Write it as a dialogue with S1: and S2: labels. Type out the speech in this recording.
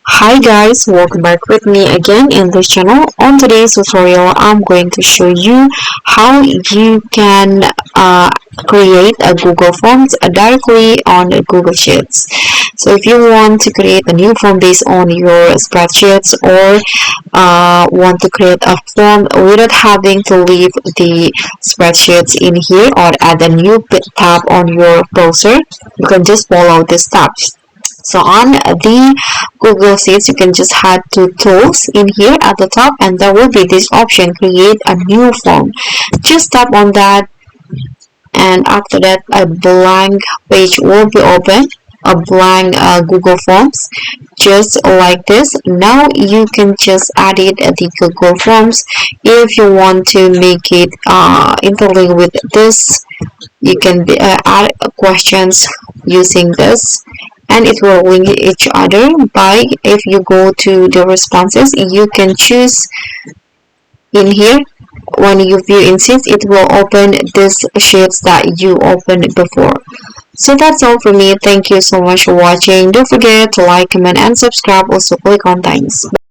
S1: Hi guys, welcome back with me again in this channel. On today's tutorial, I'm going to show you how you can create a Google Forms directly on Google Sheets. So if you want to create a new form based on your spreadsheets or want to create a form without having to leave the spreadsheets in here or add a new tab on your browser, you can just follow these steps. So on the Google Sheets, you can just add two tools in here at the top, and there will be this option, create a new form. Just tap on that, and after that a blank page will be open, a blank Google Forms, just like this. Now you can just edit the Google Forms. If you want to make it interlink with this, you can add questions using this, and it will link each other. By if you go to the responses, you can choose in here. When you view in sheets, it will open these sheets that you opened before. So that's all for me. Thank you so much for watching. Don't forget to like, comment, and subscribe. Also click on thanks.